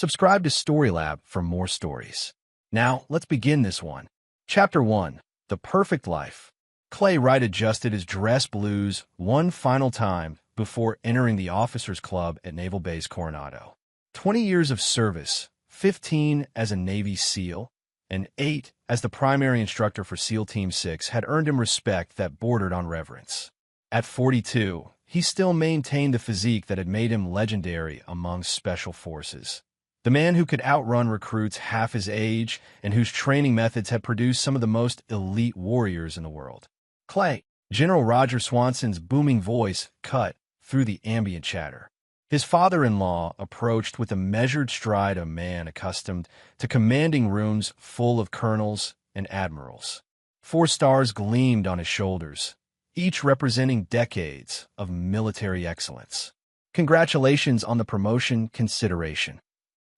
Subscribe to Storylab for more stories. Now, let's begin this one. Chapter 1. The Perfect Life. Clay Wright adjusted his dress blues one final time before entering the officers' club at Naval Base Coronado. 20 years of service, 15 as a Navy SEAL, and 8 as the primary instructor for SEAL Team 6 had earned him respect that bordered on reverence. At 42, he still maintained the physique that had made him legendary among special forces. The man who could outrun recruits half his age and whose training methods had produced some of the most elite warriors in the world. Clay, General Roger Swanson's booming voice cut through the ambient chatter. His father-in-law approached with the measured stride of a man accustomed to commanding rooms full of colonels and admirals. 4 stars gleamed on his shoulders, each representing decades of military excellence. Congratulations on the promotion consideration.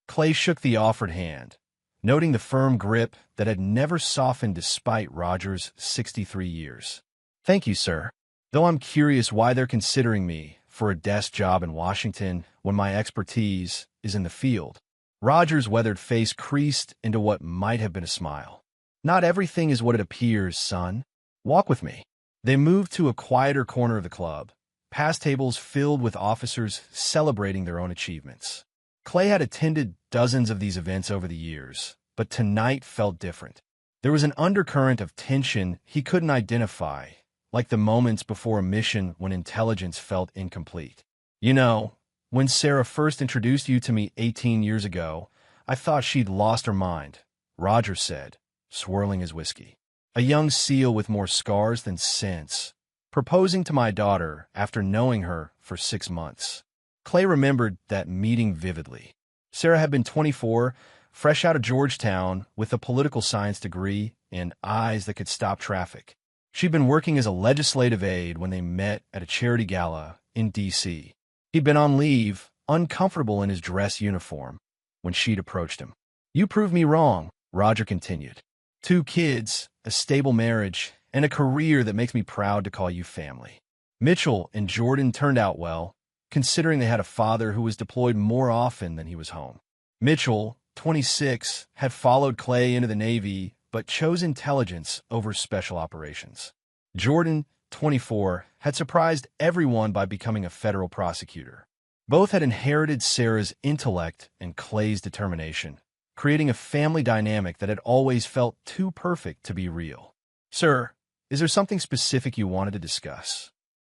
Clay shook the offered hand, noting the firm grip that had never softened despite Roger's 63 years. Thank you, sir. Though I'm curious why they're considering me for a desk job in Washington when my expertise is in the field. Roger's weathered face creased into what might have been a smile. Not everything is what it appears, son. Walk with me. They moved to a quieter corner of the club, past tables filled with officers celebrating their own achievements. Clay had attended dozens of these events over the years, but tonight felt different. There was an undercurrent of tension he couldn't identify, like the moments before a mission when intelligence felt incomplete. You know, when Sarah first introduced you to me 18 years ago, I thought she'd lost her mind, Roger said, swirling his whiskey. A young SEAL with more scars than sense, proposing to my daughter after knowing her for 6 months. Clay remembered that meeting vividly. Sarah had been 24, fresh out of Georgetown with a political science degree and eyes that could stop traffic. She'd been working as a legislative aide when they met at a charity gala in D.C. He'd been on leave, uncomfortable in his dress uniform, when she'd approached him. You proved me wrong, Roger continued. 2 kids, a stable marriage, and a career that makes me proud to call you family. Mitchell and Jordan turned out well, considering they had a father who was deployed more often than he was home. Mitchell, 26, had followed Clay into the Navy but chose intelligence over special operations. Jordan, 24, had surprised everyone by becoming a federal prosecutor. Both had inherited Sarah's intellect and Clay's determination, creating a family dynamic that had always felt too perfect to be real. Sir, is there something specific you wanted to discuss?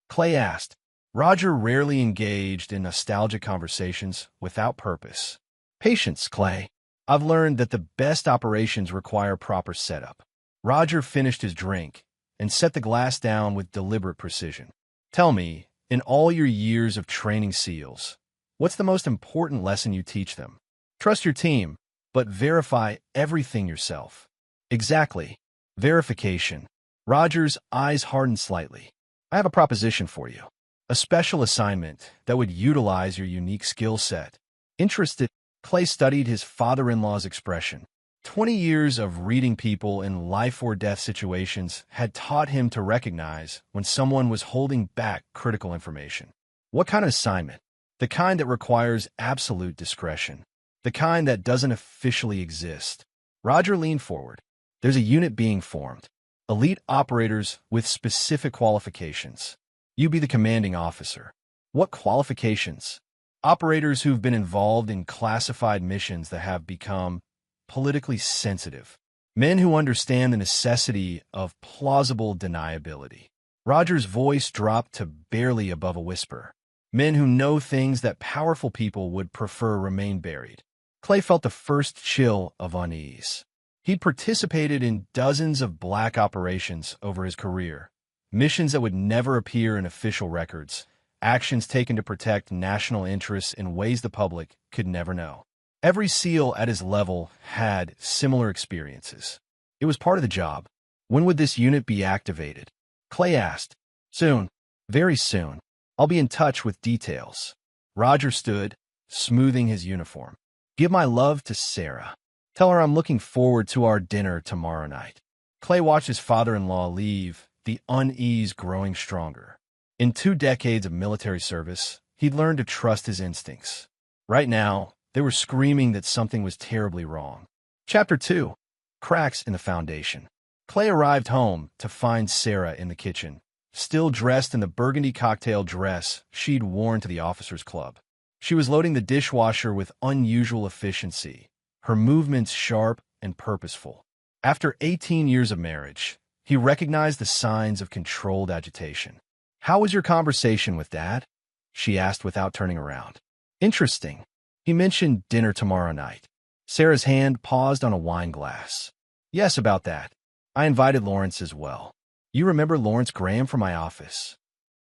Clay asked. Roger rarely engaged in nostalgic conversations without purpose. Patience, Clay. I've learned that the best operations require proper setup. Roger finished his drink and set the glass down with deliberate precision. Tell me, in all your years of training SEALs, what's the most important lesson you teach them? Trust your team, but verify everything yourself. Exactly. Verification. Roger's eyes hardened slightly. I have a proposition for you. A special assignment that would utilize your unique skill set. Interested, Clay studied his father-in-law's expression. 20 years of reading people in life-or-death situations had taught him to recognize when someone was holding back critical information. What kind of assignment? The kind that requires absolute discretion. The kind that doesn't officially exist. Roger leaned forward. There's a unit being formed. Elite operators with specific qualifications. You be the commanding officer. What qualifications? Operators who've been involved in classified missions that have become politically sensitive. Men who understand the necessity of plausible deniability. Roger's voice dropped to barely above a whisper. Men who know things that powerful people would prefer remain buried. Clay felt the first chill of unease. He'd participated in dozens of black operations over his career. Missions that would never appear in official records, actions taken to protect national interests in ways the public could never know. Every SEAL at his level had similar experiences. It was part of the job. When would this unit be activated? Clay asked. Soon. Very soon. I'll be in touch with details. Roger stood, smoothing his uniform. Give my love to Sarah. Tell her I'm looking forward to our dinner tomorrow night. Clay watched his father-in-law leave, the unease growing stronger. In 2 decades of military service, he'd learned to trust his instincts. Right now, They were screaming that something was terribly wrong. Chapter 2. Cracks in the Foundation. Clay arrived home to find Sarah in the kitchen, still dressed in the burgundy cocktail dress she'd worn to the officers' club. She was loading the dishwasher with unusual efficiency, her movements sharp and purposeful. After 18 years of marriage, he recognized the signs of controlled agitation. "How was your conversation with Dad?" she asked without turning around. "Interesting. He mentioned dinner tomorrow night." Sarah's hand paused on a wine glass. "Yes, about that. I invited Lawrence as well. You remember Lawrence Graham from my office?"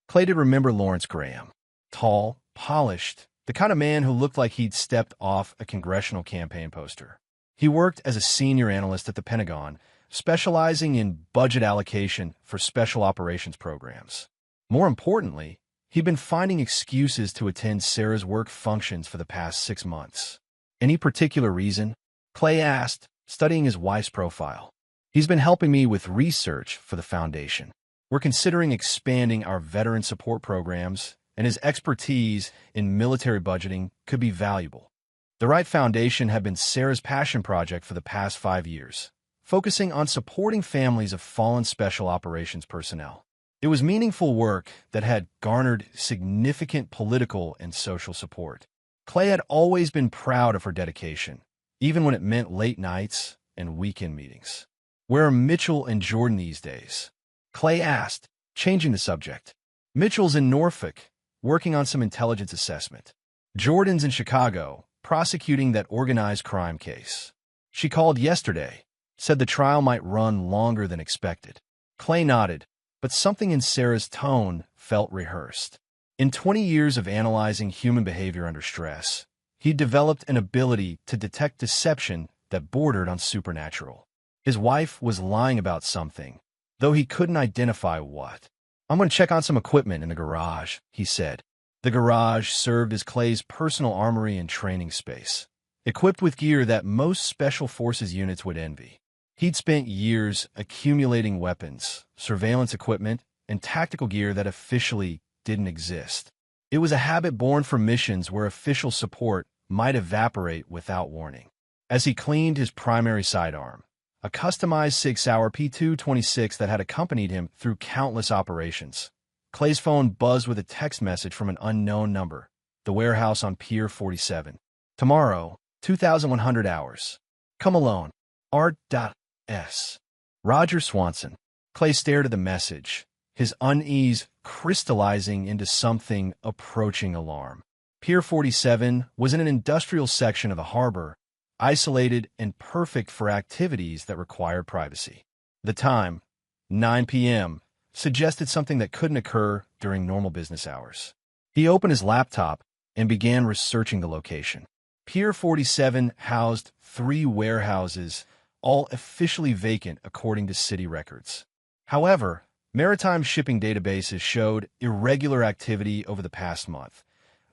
Clay did remember Lawrence Graham. Tall, polished, the kind of man who looked like he'd stepped off a congressional campaign poster. He worked as a senior analyst at the Pentagon, specializing in budget allocation for special operations programs. More importantly, he'd been finding excuses to attend Sarah's work functions for the past 6 months. "Any particular reason?" Clay asked, studying his wife's profile. "He's been helping me with research for the foundation. We're considering expanding our veteran support programs, and his expertise in military budgeting could be valuable." The Wright Foundation had been Sarah's passion project for the past 5 years, focusing on supporting families of fallen special operations personnel. It was meaningful work that had garnered significant political and social support. Clay had always been proud of her dedication, even when it meant late nights and weekend meetings. "Where are Mitchell and Jordan these days?" Clay asked, changing the subject. "Mitchell's in Norfolk, working on some intelligence assessment. Jordan's in Chicago, prosecuting that organized crime case. She called yesterday, said the trial might run longer than expected." Clay nodded, but something in Sarah's tone felt rehearsed. In 20 years of analyzing human behavior under stress, he developed an ability to detect deception that bordered on supernatural. His wife was lying about something, though he couldn't identify what. "I'm going to check on some equipment in the garage," he said. The garage served as Clay's personal armory and training space, equipped with gear that most Special Forces units would envy. He'd spent years accumulating weapons, surveillance equipment, and tactical gear that officially didn't exist. It was a habit born from missions where official support might evaporate without warning. As he cleaned his primary sidearm, a customized 6-hour P226 that had accompanied him through countless operations, Clay's phone buzzed with a text message from an unknown number, the warehouse on Pier 47. "Tomorrow, 2,100 hours. Come alone. Art.S. Roger Swanson." Clay stared at the message, his unease crystallizing into something approaching alarm. Pier 47 was in an industrial section of the harbor, isolated and perfect for activities that required privacy. The time, 9 p.m., suggested something that couldn't occur during normal business hours. He opened his laptop and began researching the location. Pier 47 housed 3 warehouses, all officially vacant according to city records. However, maritime shipping databases showed irregular activity over the past month,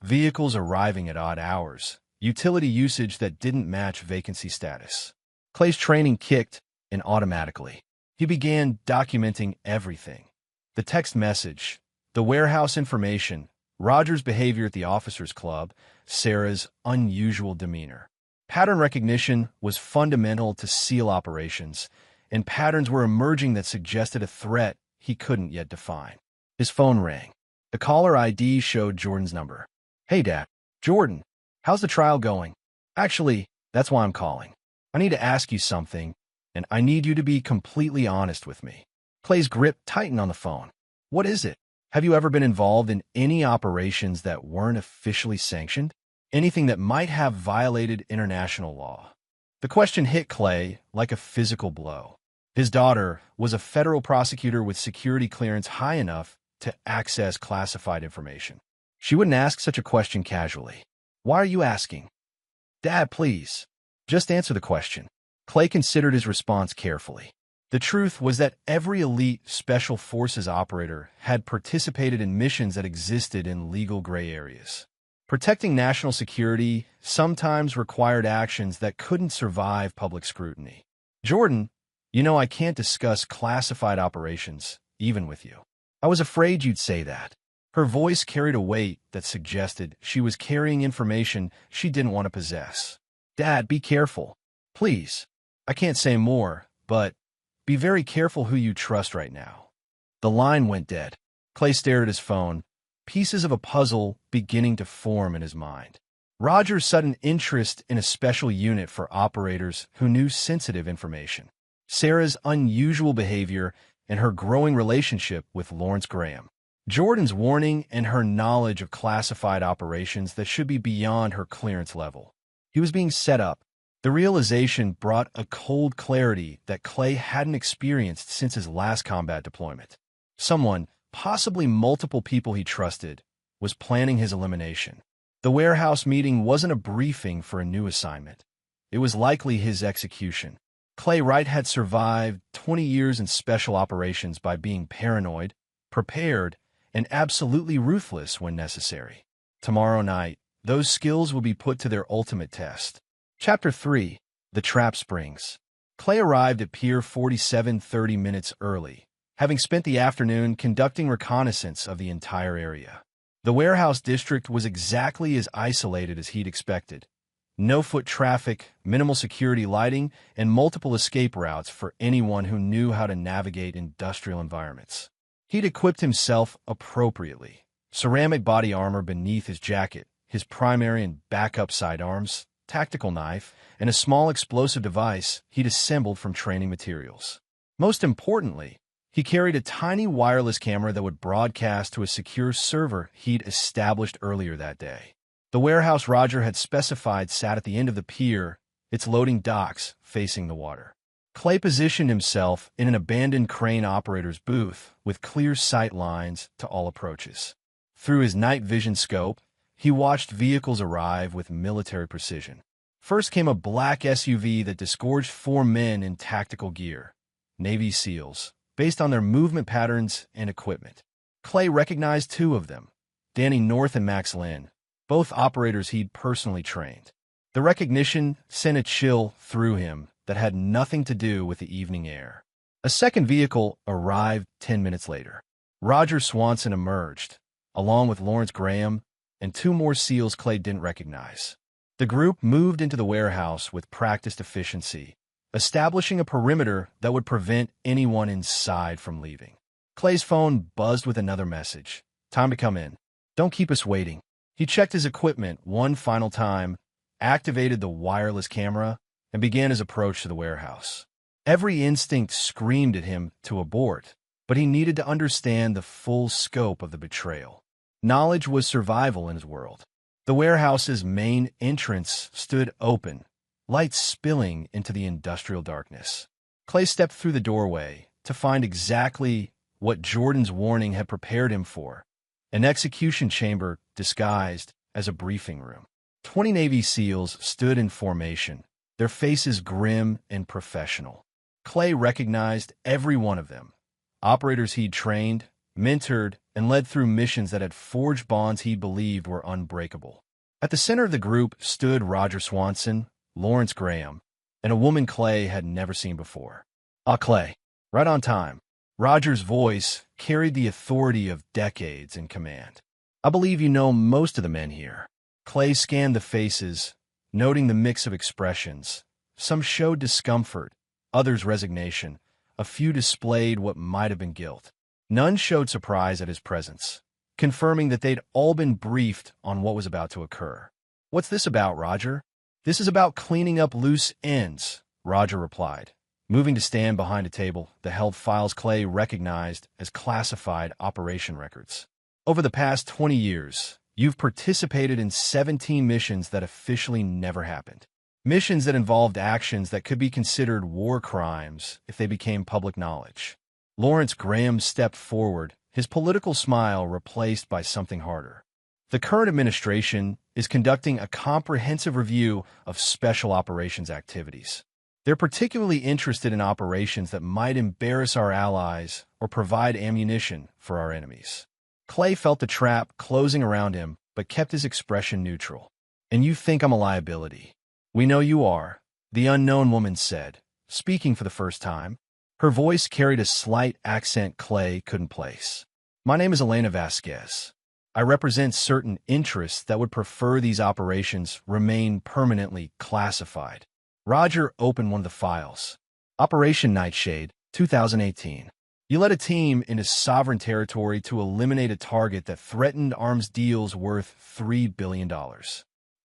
vehicles arriving at odd hours, utility usage that didn't match vacancy status. Clay's training kicked in automatically. He began documenting everything. The text message, the warehouse information, Roger's behavior at the officers' club, Sarah's unusual demeanor. Pattern recognition was fundamental to SEAL operations, and patterns were emerging that suggested a threat he couldn't yet define. His phone rang. The caller ID showed Jordan's number. "Hey, Dad. Jordan, how's the trial going? Actually, that's why I'm calling. I need to ask you something, and I need you to be completely honest with me." Clay's grip tightened on the phone. "What is it? Have you ever been involved in any operations that weren't officially sanctioned? Anything that might have violated international law?" The question hit Clay like a physical blow. His daughter was a federal prosecutor with security clearance high enough to access classified information. She wouldn't ask such a question casually. "Why are you asking?" "Dad, please. Just answer the question." Clay considered his response carefully. The truth was that every elite Special Forces operator had participated in missions that existed in legal gray areas. Protecting national security sometimes required actions that couldn't survive public scrutiny. "Jordan, I can't discuss classified operations, even with you." "I was afraid you'd say that." Her voice carried a weight that suggested she was carrying information she didn't want to possess. "Dad, be careful. Please. I can't say more, but be very careful who you trust right now." The line went dead. Clay stared at his phone, pieces of a puzzle beginning to form in his mind. Roger's sudden interest in a special unit for operators who knew sensitive information. Sarah's unusual behavior and her growing relationship with Lawrence Graham. Jordan's warning and her knowledge of classified operations that should be beyond her clearance level. He was being set up. The realization brought a cold clarity that Clay hadn't experienced since his last combat deployment. Someone, possibly multiple people he trusted, was planning his elimination. The warehouse meeting wasn't a briefing for a new assignment. It was likely his execution. Clay Wright had survived 20 years in special operations by being paranoid, prepared, and absolutely ruthless when necessary. Tomorrow night, those skills will be put to their ultimate test. Chapter 3. The Trap Springs. Clay arrived at Pier 47 30 minutes early, having spent the afternoon conducting reconnaissance of the entire area. The warehouse district was exactly as isolated as he'd expected. No foot traffic, minimal security lighting, and multiple escape routes for anyone who knew how to navigate industrial environments. He'd equipped himself appropriately. Ceramic body armor beneath his jacket, his primary and backup sidearms, tactical knife, and a small explosive device he'd assembled from training materials. Most importantly, he carried a tiny wireless camera that would broadcast to a secure server he'd established earlier that day. The warehouse Roger had specified sat at the end of the pier, its loading docks facing the water. Clay positioned himself in an abandoned crane operator's booth with clear sight lines to all approaches. Through his night vision scope, he watched vehicles arrive with military precision. First came a black SUV that disgorged 4 men in tactical gear, Navy SEALs, based on their movement patterns and equipment. Clay recognized 2 of them, Danny North and Max Lynn, both operators he'd personally trained. The recognition sent a chill through him that had nothing to do with the evening air. A second vehicle arrived 10 minutes later. Roger Swanson emerged, along with Lawrence Graham and 2 more SEALs Clay didn't recognize. The group moved into the warehouse with practiced efficiency, establishing a perimeter that would prevent anyone inside from leaving. Clay's phone buzzed with another message. "Time to come in. Don't keep us waiting." He checked his equipment one final time, activated the wireless camera, and began his approach to the warehouse. Every instinct screamed at him to abort, but he needed to understand the full scope of the betrayal. Knowledge was survival in his world. The warehouse's main entrance stood open, lights spilling into the industrial darkness. Clay stepped through the doorway to find exactly what Jordan's warning had prepared him for, an execution chamber disguised as a briefing room. 20 Navy SEALs stood in formation, their faces grim and professional. Clay recognized every one of them, operators he'd trained, mentored, and led through missions that had forged bonds he believed were unbreakable. At the center of the group stood Roger Swanson, Lawrence Graham, and a woman Clay had never seen before. "Ah, Clay, right on time." Roger's voice carried the authority of decades in command. "I believe you know most of the men here." Clay scanned the faces, noting the mix of expressions. Some showed discomfort, others resignation. A few displayed what might have been guilt. None showed surprise at his presence, confirming that they'd all been briefed on what was about to occur. "What's this about, Roger?" "This is about cleaning up loose ends," Roger replied, moving to stand behind a table that held files Clay recognized as classified operation records. "Over the past 20 years, you've participated in 17 missions that officially never happened. Missions that involved actions that could be considered war crimes if they became public knowledge." Lawrence Graham stepped forward, his political smile replaced by something harder. "The current administration is conducting a comprehensive review of special operations activities. They're particularly interested in operations that might embarrass our allies or provide ammunition for our enemies." Clay felt the trap closing around him, but kept his expression neutral. "And you think I'm a liability?" "We know you are," the unknown woman said, speaking for the first time. Her voice carried a slight accent Clay couldn't place. "My name is Elena Vasquez. I represent certain interests that would prefer these operations remain permanently classified. Roger opened one of the files. Operation Nightshade, 2018. You led a team into sovereign territory to eliminate a target that threatened arms deals worth $3 billion.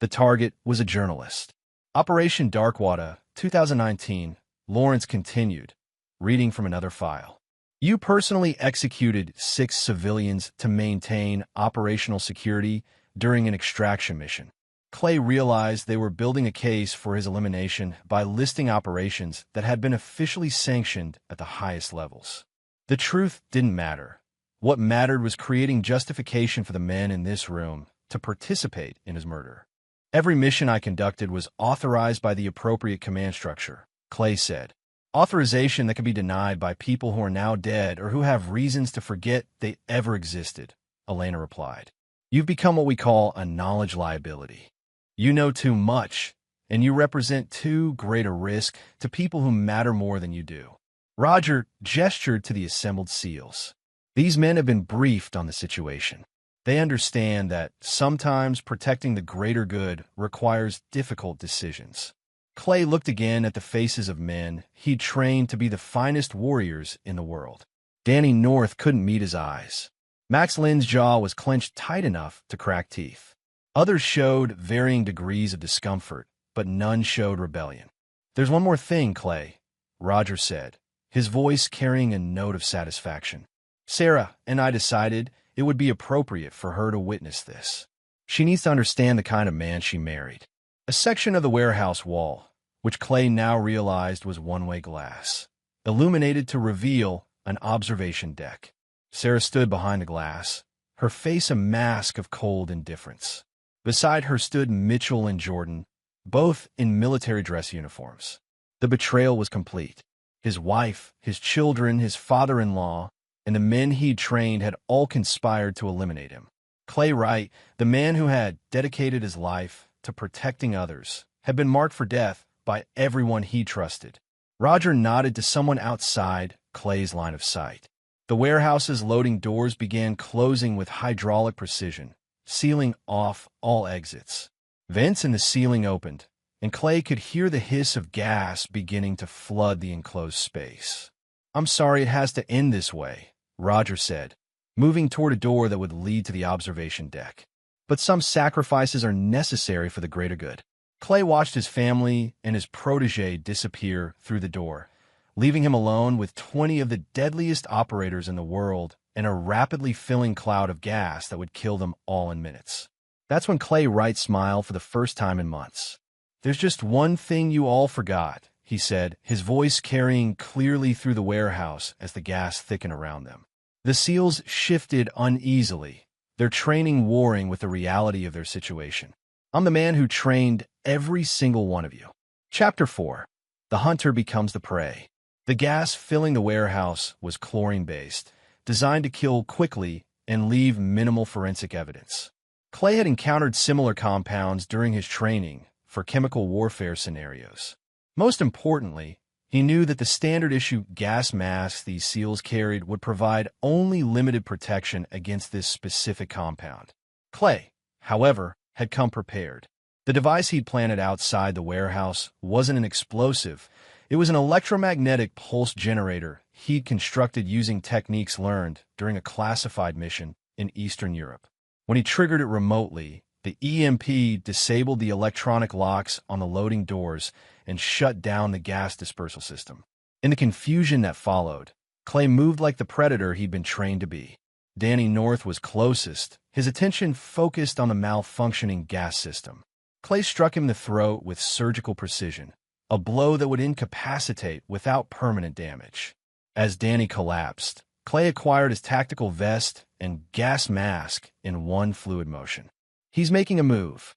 The target was a journalist. Operation Darkwater, 2019. Lawrence continued, reading from another file. You personally executed 6 civilians to maintain operational security during an extraction mission. Clay realized they were building a case for his elimination by listing operations that had been officially sanctioned at the highest levels. The truth didn't matter. What mattered was creating justification for the men in this room to participate in his murder. Every mission I conducted was authorized by the appropriate command structure, Clay said. Authorization that can be denied by people who are now dead or who have reasons to forget they ever existed, Elena replied. You've become what we call a knowledge liability. You know too much, and you represent too great a risk to people who matter more than you do. Roger gestured to the assembled SEALs. These men have been briefed on the situation. They understand that sometimes protecting the greater good requires difficult decisions. Clay looked again at the faces of men he'd trained to be the finest warriors in the world. Danny North couldn't meet his eyes. Max Lynn's jaw was clenched tight enough to crack teeth. Others showed varying degrees of discomfort, but none showed rebellion. There's one more thing, Clay, Roger said, his voice carrying a note of satisfaction. Sarah and I decided it would be appropriate for her to witness this. She needs to understand the kind of man she married. A section of the warehouse wall, which Clay now realized was one-way glass, illuminated to reveal an observation deck. Sarah stood behind the glass, her face a mask of cold indifference. Beside her stood Mitchell and Jordan, both in military dress uniforms. The betrayal was complete. His wife, his children, his father-in-law, and the men he'd trained had all conspired to eliminate him. Clay Wright, the man who had dedicated his life to protecting others, had been marked for death by everyone he trusted. Roger nodded to someone outside Clay's line of sight. The warehouse's loading doors began closing with hydraulic precision, sealing off all exits. Vents in the ceiling opened, and Clay could hear the hiss of gas beginning to flood the enclosed space. I'm sorry it has to end this way, Roger said, moving toward a door that would lead to the observation deck. But some sacrifices are necessary for the greater good. Clay watched his family and his protege disappear through the door, leaving him alone with 20 of the deadliest operators in the world and a rapidly filling cloud of gas that would kill them all in minutes. That's when Clay Wright smiled for the first time in months. There's just one thing you all forgot, he said, his voice carrying clearly through the warehouse as the gas thickened around them. The SEALs shifted uneasily, their training warring with the reality of their situation. I'm the man who trained every single one of you. Chapter 4. The hunter becomes the prey. The gas filling the warehouse was chlorine-based, designed to kill quickly and leave minimal forensic evidence. Clay had encountered similar compounds during his training for chemical warfare scenarios. Most importantly, he knew that the standard-issue gas masks these SEALs carried would provide only limited protection against this specific compound. Clay, however, had come prepared. The device he'd planted outside the warehouse wasn't an explosive. It was an electromagnetic pulse generator he'd constructed using techniques learned during a classified mission in Eastern Europe. When he triggered it remotely, the EMP disabled the electronic locks on the loading doors and shut down the gas dispersal system. In the confusion that followed, Clay moved like the predator he'd been trained to be. Danny North was closest, his attention focused on the malfunctioning gas system. Clay struck him in the throat with surgical precision, a blow that would incapacitate without permanent damage. As Danny collapsed, Clay acquired his tactical vest and gas mask in one fluid motion. He's making a move,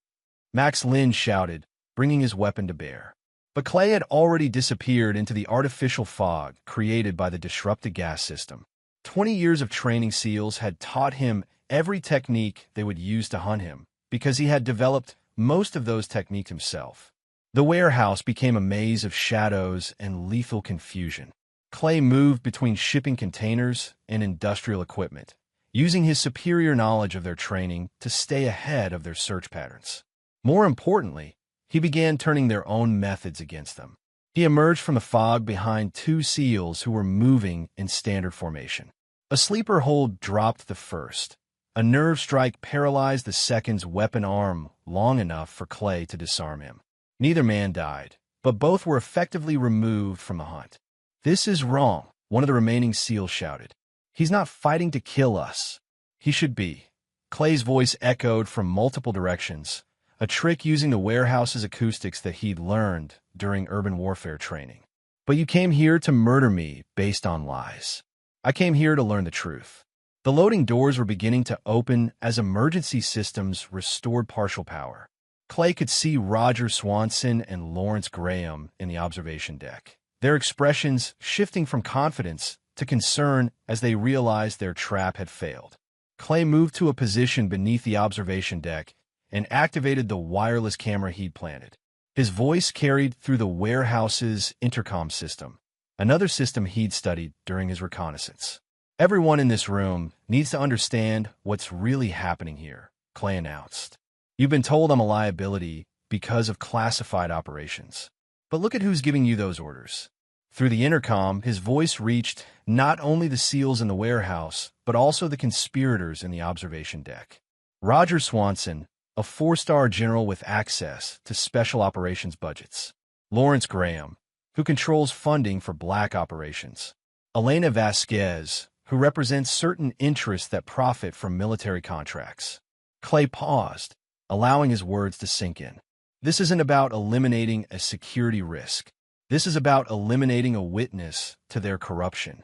Max Lynn shouted, bringing his weapon to bear. But Clay had already disappeared into the artificial fog created by the disrupted gas system. 20 years of training SEALs had taught him every technique they would use to hunt him, because he had developed most of those techniques himself. The warehouse became a maze of shadows and lethal confusion. Clay moved between shipping containers and industrial equipment, using his superior knowledge of their training to stay ahead of their search patterns. More importantly, he began turning their own methods against them. He emerged from the fog behind two SEALs who were moving in standard formation. A sleeper hold dropped the first. A nerve strike paralyzed the second's weapon arm long enough for Clay to disarm him. Neither man died, but both were effectively removed from the hunt. "This is wrong," one of the remaining SEALs shouted. "He's not fighting to kill us. He should be." Clay's voice echoed from multiple directions, a trick using the warehouse's acoustics that he'd learned during urban warfare training. "But you came here to murder me based on lies. I came here to learn the truth." The loading doors were beginning to open as emergency systems restored partial power. Clay could see Roger Swanson and Lawrence Graham in the observation deck, their expressions shifting from confidence to concern as they realized their trap had failed. Clay moved to a position beneath the observation deck and activated the wireless camera he'd planted. His voice carried through the warehouse's intercom system, another system he'd studied during his reconnaissance. "Everyone in this room needs to understand what's really happening here," Clay announced. "You've been told I'm a liability because of classified operations. But look at who's giving you those orders." Through the intercom, his voice reached not only the SEALs in the warehouse, but also the conspirators in the observation deck. Roger Swanson, a 4-star general with access to special operations budgets. Lawrence Graham, who controls funding for black operations. Elena Vasquez, who represents certain interests that profit from military contracts. Clay paused, allowing his words to sink in. "This isn't about eliminating a security risk. This is about eliminating a witness to their corruption."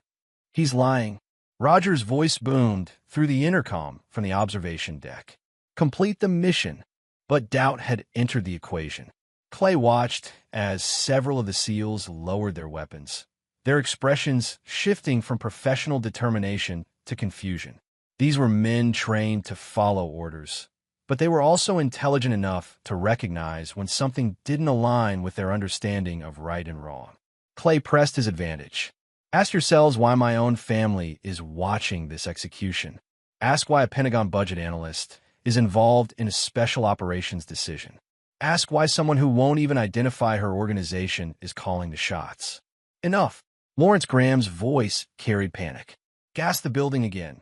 "He's lying." Roger's voice boomed through the intercom from the observation deck. "Complete the mission." But doubt had entered the equation. Clay watched as several of the SEALs lowered their weapons, their expressions shifting from professional determination to confusion. These were men trained to follow orders, but they were also intelligent enough to recognize when something didn't align with their understanding of right and wrong. Clay pressed his advantage. "Ask yourselves why my own family is watching this execution. Ask why a Pentagon budget analyst is involved in a special operations decision. Ask why someone who won't even identify her organization is calling the shots." "Enough." Lawrence Graham's voice carried panic. "Gas the building again."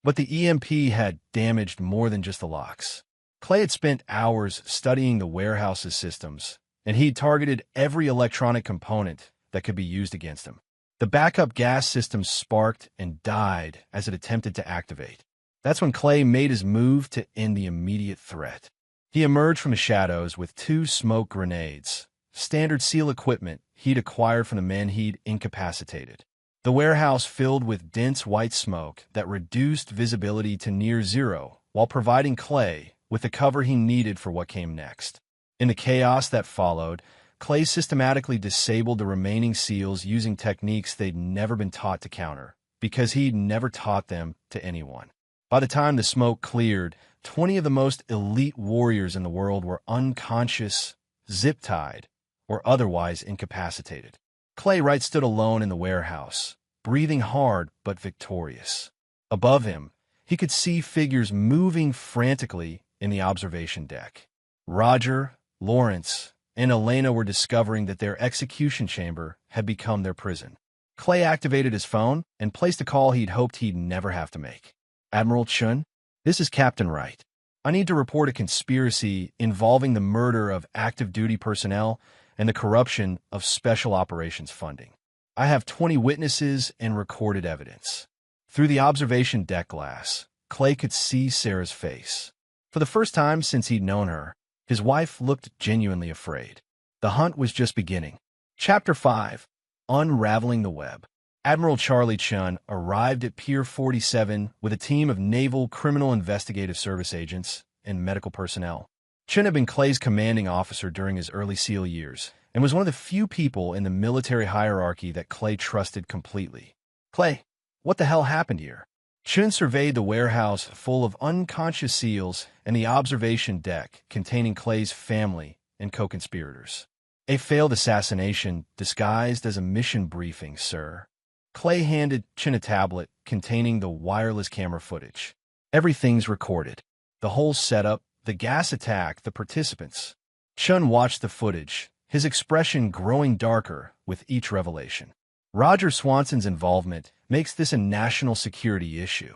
But the EMP had damaged more than just the locks. Clay had spent hours studying the warehouse's systems, and he'd targeted every electronic component that could be used against him. The backup gas system sparked and died as it attempted to activate. That's when Clay made his move to end the immediate threat. He emerged from the shadows with 2 smoke grenades, standard SEAL equipment he'd acquired from the men he'd incapacitated. The warehouse filled with dense white smoke that reduced visibility to near zero while providing Clay with the cover he needed for what came next. In the chaos that followed, Clay systematically disabled the remaining SEALs using techniques they'd never been taught to counter, because he'd never taught them to anyone. By the time the smoke cleared, 20 of the most elite warriors in the world were unconscious, zip-tied, or otherwise incapacitated. Clay Wright stood alone in the warehouse, breathing hard but victorious. Above him, he could see figures moving frantically in the observation deck. Roger, Lawrence, and Elena were discovering that their execution chamber had become their prison. Clay activated his phone and placed a call he'd hoped he'd never have to make. "Admiral Chun, this is Captain Wright. I need to report a conspiracy involving the murder of active duty personnel and the corruption of special operations funding. I have 20 witnesses and recorded evidence." Through the observation deck glass, Clay could see Sarah's face. For the first time since he'd known her, his wife looked genuinely afraid. The hunt was just beginning. Chapter 5: Unraveling the Web. Admiral Charlie Chun arrived at Pier 47 with a team of Naval Criminal Investigative Service agents and medical personnel. Chun had been Clay's commanding officer during his early SEAL years and was one of the few people in the military hierarchy that Clay trusted completely. "Clay, what the hell happened here?" Chun surveyed the warehouse full of unconscious SEALs and the observation deck containing Clay's family and co-conspirators. "A failed assassination disguised as a mission briefing, sir." Clay handed Chen a tablet containing the wireless camera footage. Everything's recorded. The whole setup, the gas attack, the participants. Chun watched the footage, his expression growing darker with each revelation. Roger Swanson's involvement makes this a national security issue.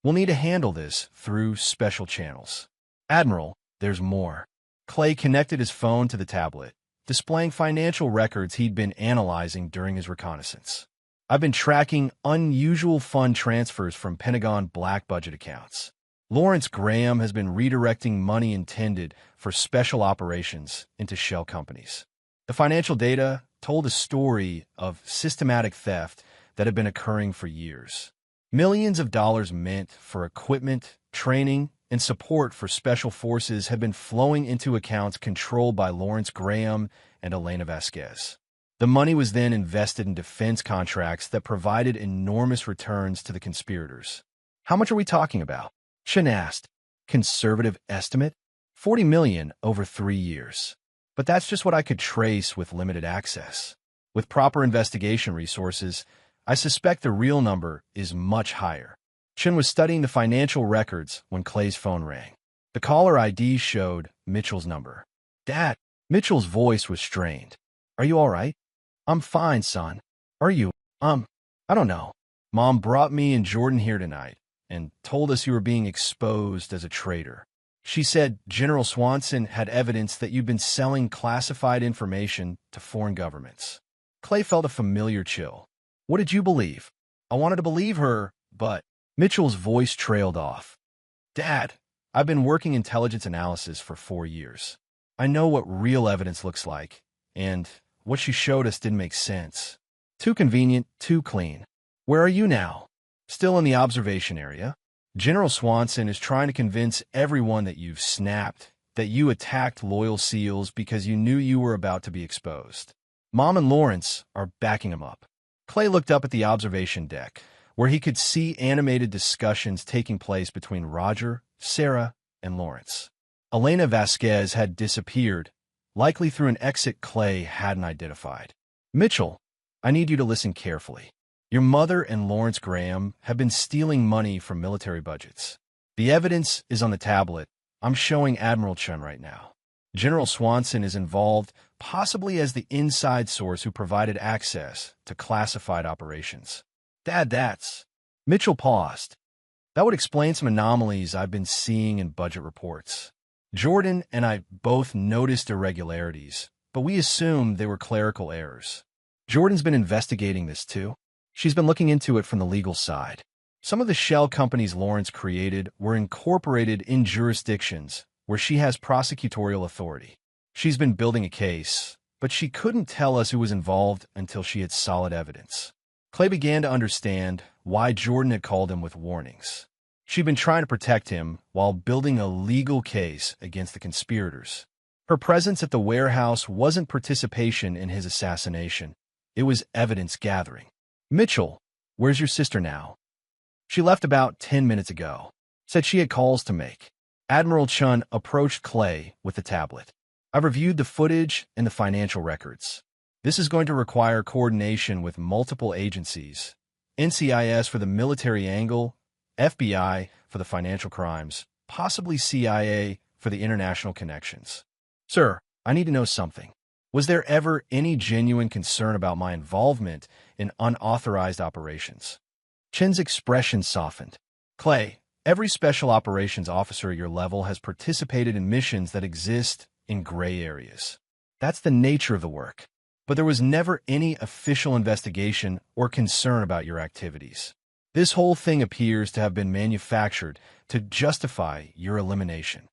We'll need to handle this through special channels. Admiral, there's more. Clay connected his phone to the tablet, displaying financial records he'd been analyzing during his reconnaissance. I've been tracking unusual fund transfers from Pentagon black budget accounts. Lawrence Graham has been redirecting money intended for special operations into shell companies. The financial data told a story of systematic theft that had been occurring for years. Millions of dollars meant for equipment, training, and support for special forces had been flowing into accounts controlled by Lawrence Graham and Elena Vasquez. The money was then invested in defense contracts that provided enormous returns to the conspirators. How much are we talking about? Chen asked. Conservative estimate? 40 million over 3 years. But that's just what I could trace with limited access. With proper investigation resources, I suspect the real number is much higher. Chen was studying the financial records when Clay's phone rang. The caller ID showed Mitchell's number. Dad, Mitchell's voice was strained. Are you all right? I'm fine, son. Are you? I don't know. Mom brought me and Jordan here tonight and told us you were being exposed as a traitor. She said General Swanson had evidence that you'd been selling classified information to foreign governments. Clay felt a familiar chill. What did you believe? I wanted to believe her, but Mitchell's voice trailed off. Dad, I've been working intelligence analysis for 4 years. I know what real evidence looks like, and what she showed us didn't make sense. Too convenient, too clean. Where are you now? Still in the observation area. General Swanson is trying to convince everyone that you've snapped, that you attacked loyal SEALs because you knew you were about to be exposed. Mom and Lawrence are backing him up. Clay looked up at the observation deck, where he could see animated discussions taking place between Roger, Sarah, and Lawrence. Elena Vasquez had disappeared, likely through an exit Clay hadn't identified. Mitchell, I need you to listen carefully. Your mother and Lawrence Graham have been stealing money from military budgets. The evidence is on the tablet I'm showing Admiral Chun right now. General Swanson is involved, possibly as the inside source who provided access to classified operations. Dad, that's... Mitchell paused. That would explain some anomalies I've been seeing in budget reports. Jordan and I both noticed irregularities, but we assumed they were clerical errors. Jordan's been investigating this too. She's been looking into it from the legal side. Some of the shell companies Lawrence created were incorporated in jurisdictions where she has prosecutorial authority. She's been building a case, but she couldn't tell us who was involved until she had solid evidence. Clay began to understand why Jordan had called him with warnings. She'd been trying to protect him while building a legal case against the conspirators. Her presence at the warehouse wasn't participation in his assassination. It was evidence gathering. Mitchell, where's your sister now? She left about 10 minutes ago. Said she had calls to make. Admiral Chun approached Clay with the tablet. I've reviewed the footage and the financial records. This is going to require coordination with multiple agencies. NCIS for the military angle, FBI for the financial crimes, possibly CIA for the international connections. Sir, I need to know something. Was there ever any genuine concern about my involvement in unauthorized operations? Chen's expression softened. Clay, every special operations officer at your level has participated in missions that exist in gray areas. That's the nature of the work. But there was never any official investigation or concern about your activities. This whole thing appears to have been manufactured to justify your elimination.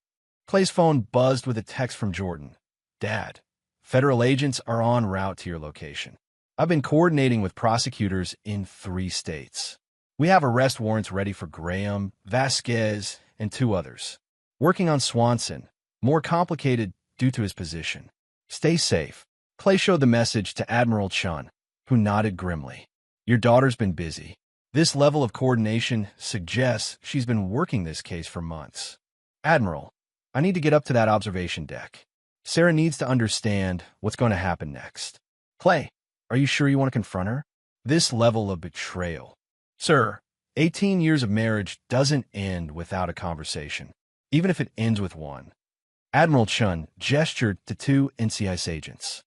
Clay's phone buzzed with a text from Jordan. Dad, federal agents are en route to your location. I've been coordinating with prosecutors in 3 states. We have arrest warrants ready for Graham, Vasquez, and 2 others. Working on Swanson, more complicated due to his position. Stay safe. Clay showed the message to Admiral Chun, who nodded grimly. Your daughter's been busy. This level of coordination suggests she's been working this case for months. Admiral, I need to get up to that observation deck. Sarah needs to understand what's going to happen next. Clay, are you sure you want to confront her? This level of betrayal. Sir, 18 years of marriage doesn't end without a conversation, even if it ends with one. Admiral Chun gestured to two NCIS agents.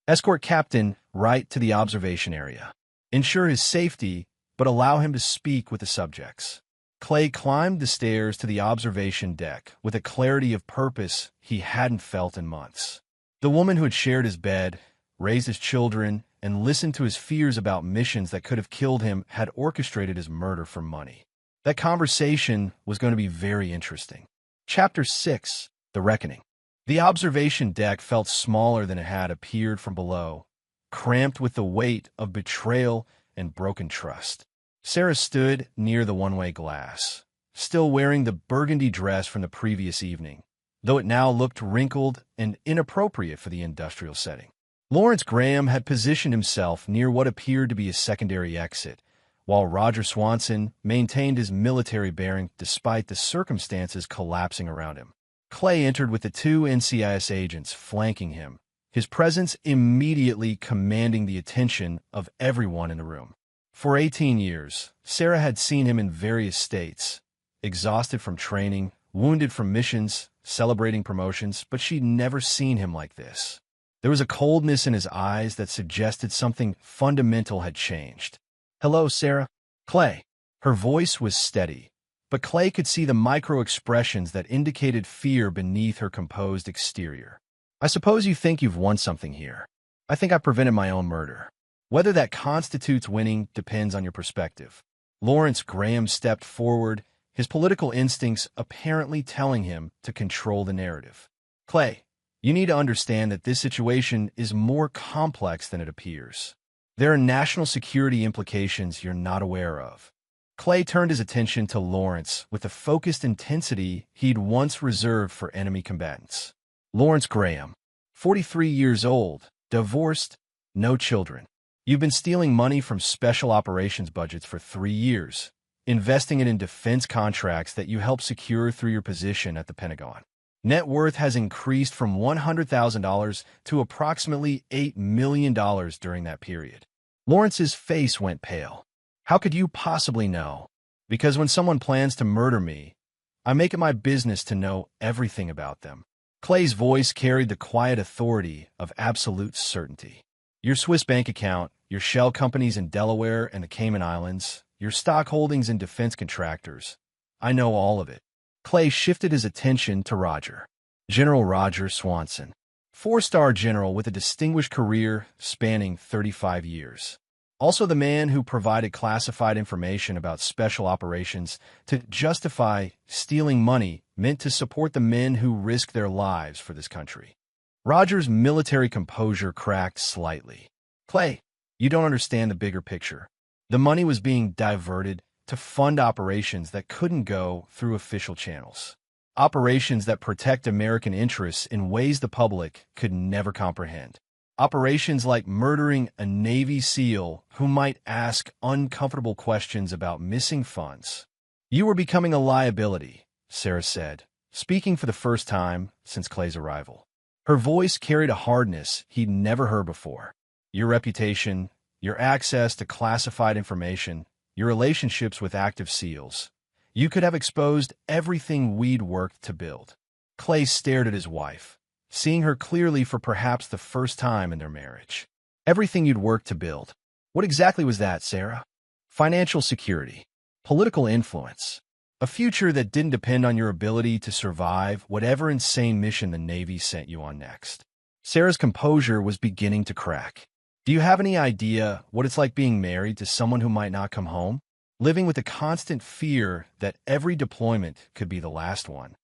Escort Captain right to the observation area. Ensure his safety, but allow him to speak with the subjects. Clay climbed the stairs to the observation deck with a clarity of purpose he hadn't felt in months. The woman who had shared his bed, raised his children, and listened to his fears about missions that could have killed him had orchestrated his murder for money. That conversation was going to be very interesting. Chapter 6, The Reckoning. The observation deck felt smaller than it had appeared from below, cramped with the weight of betrayal and broken trust. Sarah stood near the one-way glass, still wearing the burgundy dress from the previous evening, though it now looked wrinkled and inappropriate for the industrial setting. Lawrence Graham had positioned himself near what appeared to be a secondary exit, while Roger Swanson maintained his military bearing despite the circumstances collapsing around him. Clay entered with the two NCIS agents flanking him, his presence immediately commanding the attention of everyone in the room. For 18 years, Sarah had seen him in various states, exhausted from training, wounded from missions, celebrating promotions, but she'd never seen him like this. There was a coldness in his eyes that suggested something fundamental had changed. "Hello, Sarah." "Clay." Her voice was steady, but Clay could see the micro-expressions that indicated fear beneath her composed exterior. "I suppose you think you've won something here. I think I prevented my own murder. Whether that constitutes winning depends on your perspective." Lawrence Graham stepped forward, his political instincts apparently telling him to control the narrative. "Clay, you need to understand that this situation is more complex than it appears. There are national security implications you're not aware of." Clay turned his attention to Lawrence with the focused intensity he'd once reserved for enemy combatants. "Lawrence Graham, 43 years old, divorced, no children. You've been stealing money from special operations budgets for 3 years, investing it in defense contracts that you helped secure through your position at the Pentagon. Net worth has increased from $100,000 to approximately $8 million during that period." Lawrence's face went pale. "How could you possibly know?" "Because when someone plans to murder me, I make it my business to know everything about them." Clay's voice carried the quiet authority of absolute certainty. "Your Swiss bank account, your shell companies in Delaware and the Cayman Islands, your stock holdings in defense contractors. I know all of it." Clay shifted his attention to Roger. General Roger Swanson, 4-star general with a distinguished career spanning 35 years. Also the man who provided classified information about special operations to justify stealing money meant to support the men who risked their lives for this country. Roger's military composure cracked slightly. "Clay, you don't understand the bigger picture. The money was being diverted to fund operations that couldn't go through official channels. Operations that protect American interests in ways the public could never comprehend. Operations like murdering a Navy SEAL who might ask uncomfortable questions about missing funds." "You were becoming a liability," Sarah said, speaking for the first time since Clay's arrival. Her voice carried a hardness he'd never heard before. "Your reputation, your access to classified information, your relationships with active SEALs. You could have exposed everything we'd worked to build." Clay stared at his wife, seeing her clearly for perhaps the first time in their marriage. "Everything you'd worked to build. What exactly was that, Sarah?" "Financial security, political influence, a future that didn't depend on your ability to survive whatever insane mission the Navy sent you on next." Sarah's composure was beginning to crack. "Do you have any idea what it's like being married to someone who might not come home? Living with the constant fear that every deployment could be the last one.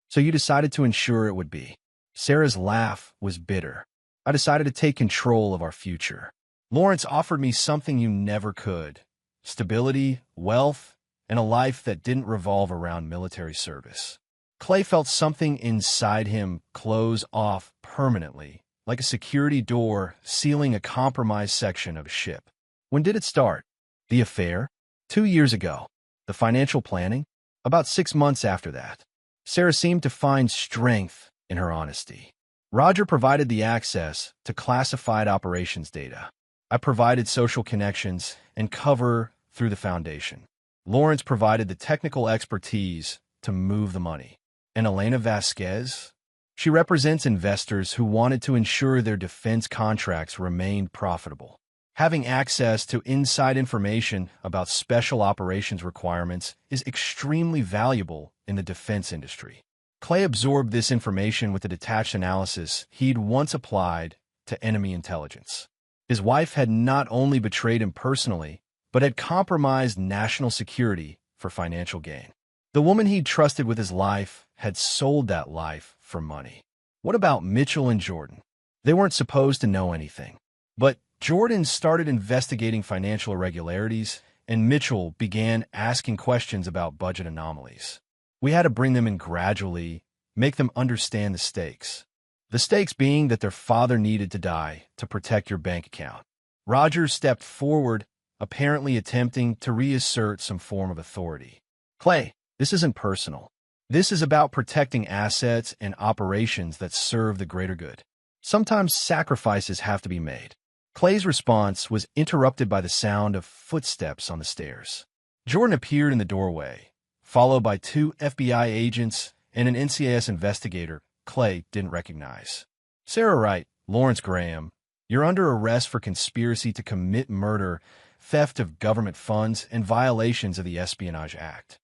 So you decided to ensure it would be." Sarah's laugh was bitter. "I decided to take control of our future. Lawrence offered me something you never could. Stability, wealth, and a life that didn't revolve around military service." Clay felt something inside him close off permanently, like a security door sealing a compromised section of a ship. "When did it start?" "The affair? 2 years ago. The financial planning? About 6 months after that." Sarah seemed to find strength in her honesty. "Roger provided the access to classified operations data. I provided social connections and cover through the foundation. Lawrence provided the technical expertise to move the money. And Elena Vasquez? She represents investors who wanted to ensure their defense contracts remained profitable. Having access to inside information about special operations requirements is extremely valuable in the defense industry. Clay absorbed this information with the detached analysis he'd once applied to enemy intelligence. His wife had not only betrayed him personally, but had compromised national security for financial gain. The woman he'd trusted with his life had sold that life for money. What about Mitchell and Jordan? They weren't supposed to know anything. But Jordan started investigating financial irregularities, and Mitchell began asking questions about budget anomalies. We had to bring them in gradually, make them understand the stakes. The stakes being that their father needed to die to protect your bank account. Roger stepped forward, apparently attempting to reassert some form of authority. Clay, this isn't personal. This is about protecting assets and operations that serve the greater good. Sometimes sacrifices have to be made. Clay's response was interrupted by the sound of footsteps on the stairs. Jordan appeared in the doorway, followed by 2 FBI agents and an NCIS investigator Clay didn't recognize. Sarah Wright, Lawrence Graham, you're under arrest for conspiracy to commit murder, theft of government funds, and violations of the Espionage Act.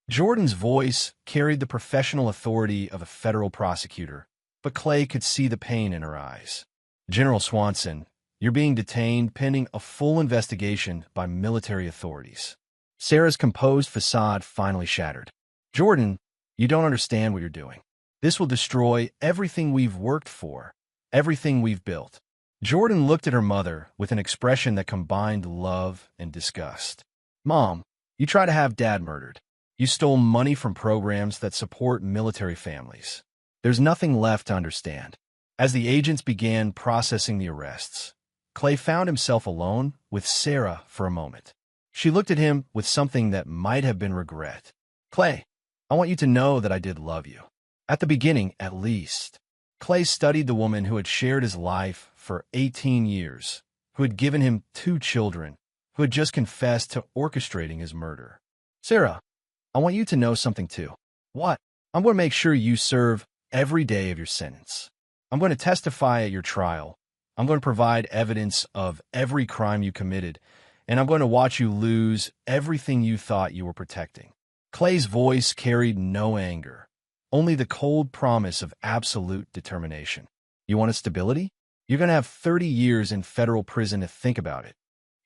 Jordan's voice carried the professional authority of a federal prosecutor, but Clay could see the pain in her eyes. General Swanson, you're being detained pending a full investigation by military authorities. Sarah's composed facade finally shattered. Jordan, you don't understand what you're doing. This will destroy everything we've worked for, everything we've built. Jordan looked at her mother with an expression that combined love and disgust. Mom, you try to have Dad murdered. You stole money from programs that support military families. There's nothing left to understand. As the agents began processing the arrests, Clay found himself alone with Sarah for a moment. She looked at him with something that might have been regret. Clay, I want you to know that I did love you. At the beginning, at least. Clay studied the woman who had shared his life for 18 years, who had given him 2 children, who had just confessed to orchestrating his murder. Sarah, I want you to know something too. What? I'm going to make sure you serve every day of your sentence. I'm going to testify at your trial. I'm going to provide evidence of every crime you committed, and I'm going to watch you lose everything you thought you were protecting. Clay's voice carried no anger, only the cold promise of absolute determination. You wanted stability? You're going to have 30 years in federal prison to think about it.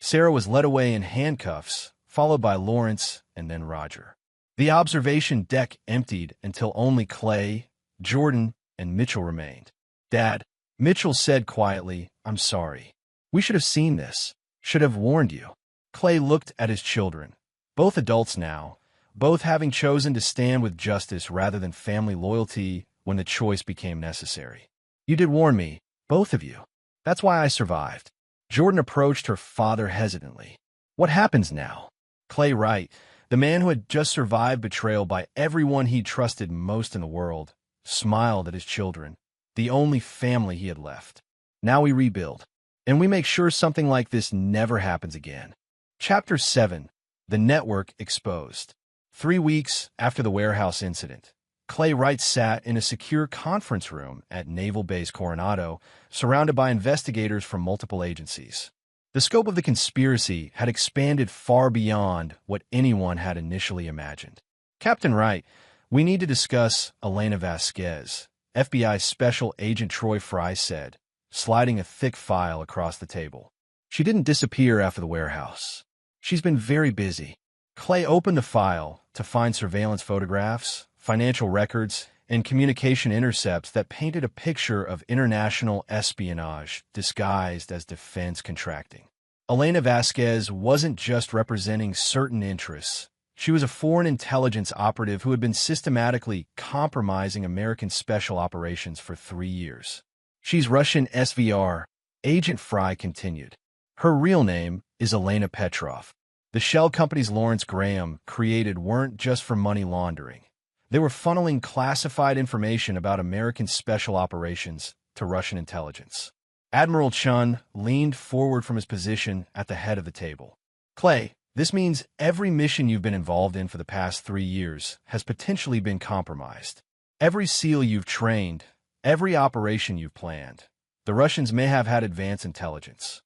Sarah was led away in handcuffs, followed by Lawrence and then Roger. The observation deck emptied until only Clay, Jordan, and Mitchell remained. Dad, Mitchell said quietly, I'm sorry. We should have seen this, should have warned you. Clay looked at his children, both adults now, both having chosen to stand with justice rather than family loyalty when the choice became necessary. You did warn me, both of you. That's why I survived. Jordan approached her father hesitantly. What happens now? Clay Wright, the man who had just survived betrayal by everyone he trusted most in the world, smiled at his children, the only family he had left. Now we rebuild, and we make sure something like this never happens again. Chapter 7. The Network Exposed. 3 weeks after the warehouse incident, Clay Wright sat in a secure conference room at Naval Base Coronado, surrounded by investigators from multiple agencies. The scope of the conspiracy had expanded far beyond what anyone had initially imagined. Captain Wright, we need to discuss Elena Vasquez, FBI Special Agent Troy Fry said, sliding a thick file across the table. She didn't disappear after the warehouse. She's been very busy. Clay opened the file to find surveillance photographs, financial records, and communication intercepts that painted a picture of international espionage disguised as defense contracting. Elena Vasquez wasn't just representing certain interests. She was a foreign intelligence operative who had been systematically compromising American special operations for 3 years. She's Russian SVR, Agent Fry continued. Her real name is Elena Petrov. The shell companies Lawrence Graham created weren't just for money laundering. They were funneling classified information about American special operations to Russian intelligence. Admiral Chun leaned forward from his position at the head of the table. Clay, this means every mission you've been involved in for the past 3 years has potentially been compromised. Every SEAL you've trained, every operation you've planned, the Russians may have had advanced intelligence.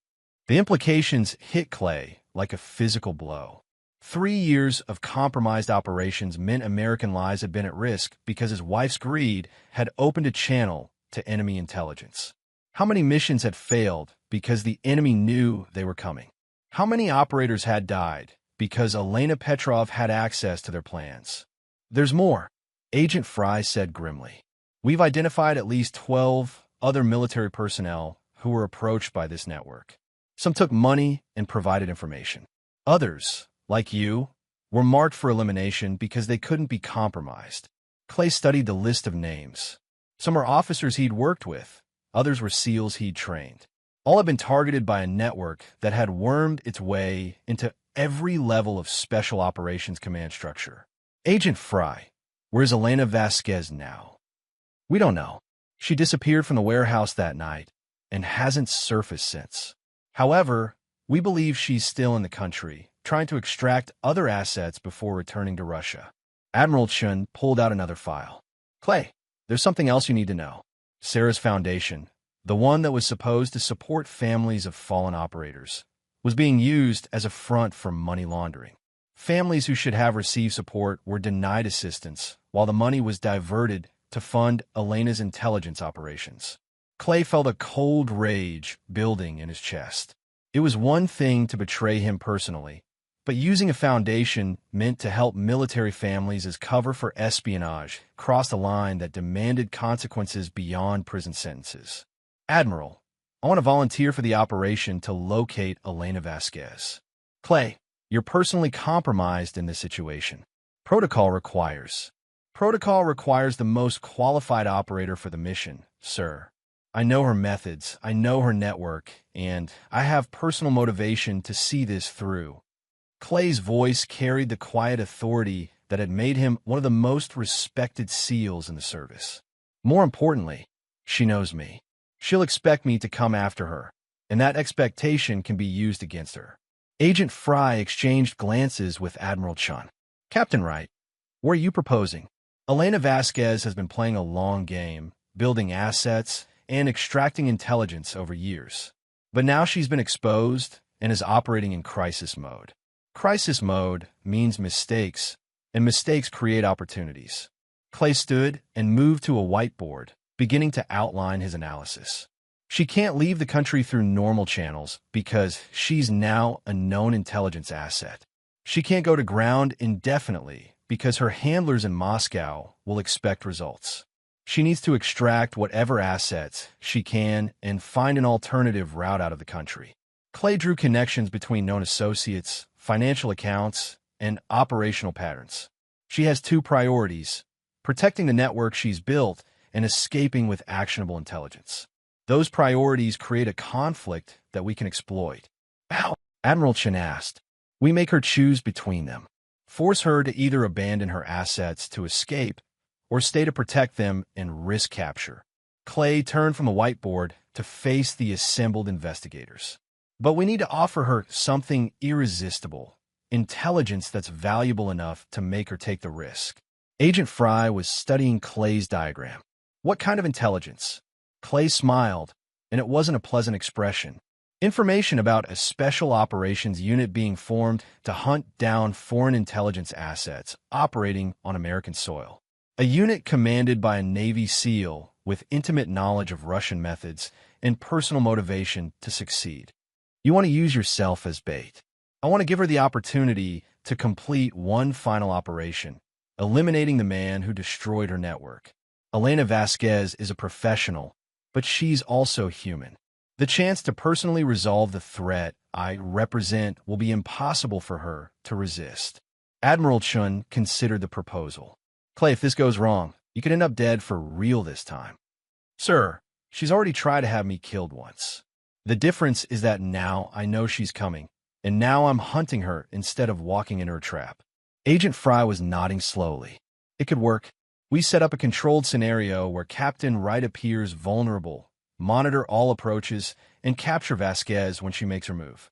The implications hit Clay like a physical blow. 3 years of compromised operations meant American lives had been at risk because his wife's greed had opened a channel to enemy intelligence. How many missions had failed because the enemy knew they were coming? How many operators had died because Elena Petrov had access to their plans? There's more, Agent Fry said grimly. We've identified at least 12 other military personnel who were approached by this network. Some took money and provided information. Others, like you, were marked for elimination because they couldn't be compromised. Clay studied the list of names. Some are officers he'd worked with, others were SEALs he'd trained. All had been targeted by a network that had wormed its way into every level of Special Operations Command structure. Agent Fry, where's Elena Vasquez now? We don't know. She disappeared from the warehouse that night and hasn't surfaced since. However, we believe she's still in the country, trying to extract other assets before returning to Russia. Admiral Chun pulled out another file. Clay, there's something else you need to know. Sarah's foundation, the one that was supposed to support families of fallen operators, was being used as a front for money laundering. Families who should have received support were denied assistance, while the money was diverted to fund Elena's intelligence operations. Clay felt a cold rage building in his chest. It was one thing to betray him personally, but using a foundation meant to help military families as cover for espionage crossed a line that demanded consequences beyond prison sentences. Admiral, I want to volunteer for the operation to locate Elena Vasquez. Clay, you're personally compromised in this situation. Protocol requires the most qualified operator for the mission, sir. I know her methods, I know her network, and I have personal motivation to see this through. Clay's voice carried the quiet authority that had made him one of the most respected SEALs in the service. More importantly, she knows me. She'll expect me to come after her, and that expectation can be used against her. Agent Fry exchanged glances with Admiral Chun. Captain Wright, what are you proposing? Elena Vasquez has been playing a long game, building assets and extracting intelligence over years. But now she's been exposed and is operating in crisis mode. Crisis mode means mistakes, and mistakes create opportunities. Clay stood and moved to a whiteboard, beginning to outline his analysis. She can't leave the country through normal channels because she's now a known intelligence asset. She can't go to ground indefinitely because her handlers in Moscow will expect results. She needs to extract whatever assets she can and find an alternative route out of the country. Clay drew connections between known associates, financial accounts, and operational patterns. She has two priorities: protecting the network she's built and escaping with actionable intelligence. Those priorities create a conflict that we can exploit. How? Admiral Chen asked. We make her choose between them. Force her to either abandon her assets to escape or stay to protect them and risk capture. Clay turned from the whiteboard to face the assembled investigators. But we need to offer her something irresistible, intelligence that's valuable enough to make her take the risk. Agent Fry was studying Clay's diagram. What kind of intelligence? Clay smiled, and it wasn't a pleasant expression. Information about a special operations unit being formed to hunt down foreign intelligence assets operating on American soil. A unit commanded by a Navy SEAL with intimate knowledge of Russian methods and personal motivation to succeed. You want to use yourself as bait. I want to give her the opportunity to complete one final operation, eliminating the man who destroyed her network. Elena Vasquez is a professional, but she's also human. The chance to personally resolve the threat I represent will be impossible for her to resist. Admiral Chun considered the proposal. Clay, if this goes wrong, you could end up dead for real this time. Sir, she's already tried to have me killed once. The difference is that now I know she's coming, and now I'm hunting her instead of walking into her trap. Agent Fry was nodding slowly. It could work. We set up a controlled scenario where Captain Wright appears vulnerable monitor all approaches, and capture Vasquez when she makes her move.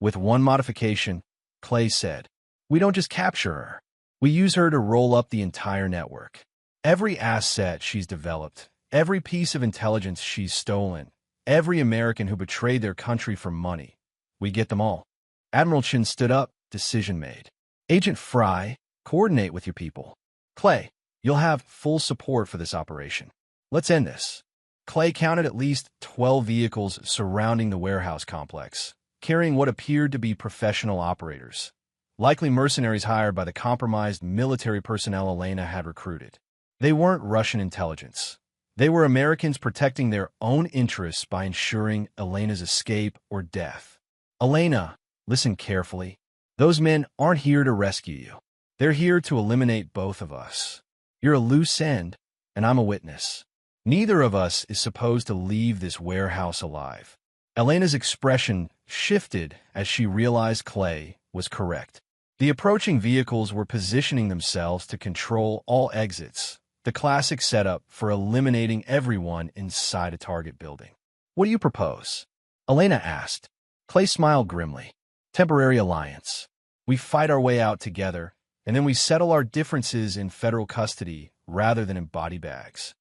With one modification, Clay said, "We don't just capture her. We use her to roll up the entire network. Every asset she's developed, every piece of intelligence she's stolen, every American who betrayed their country for money. We get them all." Admiral Chin stood up, decision made. "Agent Fry, coordinate with your people. Clay, you'll have full support for this operation. Let's end this." Clay counted at least 12 vehicles surrounding the warehouse complex, carrying what appeared to be professional operators, likely mercenaries hired by the compromised military personnel Elena had recruited. They weren't Russian intelligence. They were Americans protecting their own interests by ensuring Elena's escape or death. "Elena, listen carefully. Those men aren't here to rescue you. They're here to eliminate both of us. You're a loose end, and I'm a witness. Neither of us is supposed to leave this warehouse alive." Elena's expression shifted as she realized Clay was correct. The approaching vehicles were positioning themselves to control all exits, the classic setup for eliminating everyone inside a target building. "What do you propose?" Elena asked. Clay smiled grimly. "Temporary alliance. We fight our way out together, and then we settle our differences in federal custody rather than in body bags."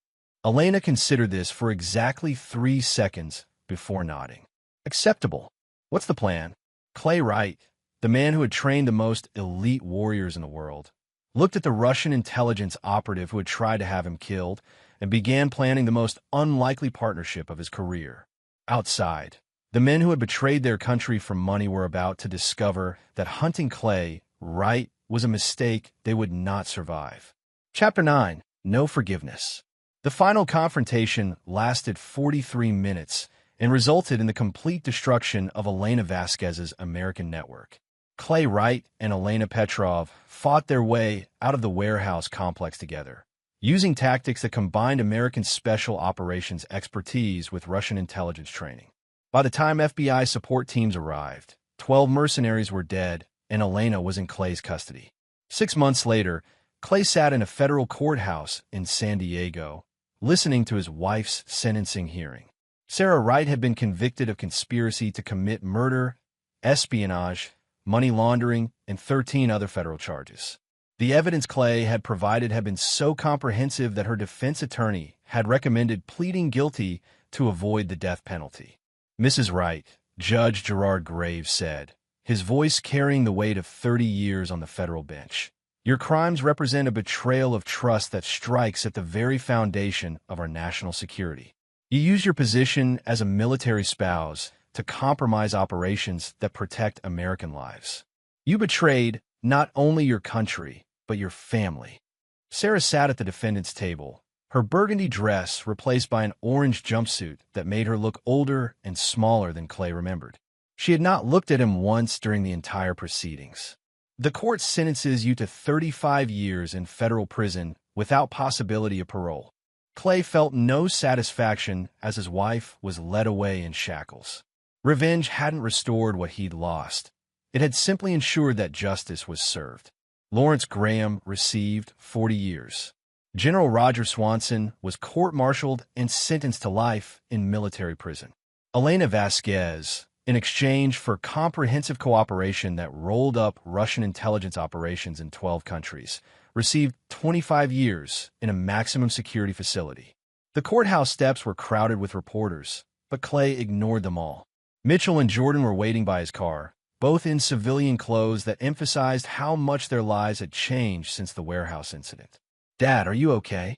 Elena considered this for exactly 3 seconds before nodding. "Acceptable. What's the plan?" Clay Wright, the man who had trained the most elite warriors in the world, looked at the Russian intelligence operative who had tried to have him killed and began planning the most unlikely partnership of his career. Outside, the men who had betrayed their country for money were about to discover that hunting Clay Wright was a mistake they would not survive. Chapter 9. No Forgiveness. The final confrontation lasted 43 minutes and resulted in the complete destruction of Elena Vasquez's American network. Clay Wright and Elena Petrov fought their way out of the warehouse complex together, using tactics that combined American special operations expertise with Russian intelligence training. By the time FBI support teams arrived, 12 mercenaries were dead and Elena was in Clay's custody. 6 months later, Clay sat in a federal courthouse in San Diego, listening to his wife's sentencing hearing. Sarah Wright had been convicted of conspiracy to commit murder, espionage, money laundering, and 13 other federal charges. The evidence Clay had provided had been so comprehensive that her defense attorney had recommended pleading guilty to avoid the death penalty. "Mrs. Wright," Judge Gerard Graves said, his voice carrying the weight of 30 years on the federal bench, "your crimes represent a betrayal of trust that strikes at the very foundation of our national security. You use your position as a military spouse to compromise operations that protect American lives. You betrayed not only your country, but your family." Sarah sat at the defendant's table, her burgundy dress replaced by an orange jumpsuit that made her look older and smaller than Clay remembered. She had not looked at him once during the entire proceedings. "The court sentences you to 35 years in federal prison without possibility of parole." Clay felt no satisfaction as his wife was led away in shackles. Revenge hadn't restored what he'd lost. It had simply ensured that justice was served. Lawrence Graham received 40 years. General Roger Swanson was court-martialed and sentenced to life in military prison. Elena Vasquez, in exchange for comprehensive cooperation that rolled up Russian intelligence operations in 12 countries, received 25 years in a maximum security facility. The courthouse steps were crowded with reporters, but Clay ignored them all. Mitchell and Jordan were waiting by his car, both in civilian clothes that emphasized how much their lives had changed since the warehouse incident. "Dad, are you okay?"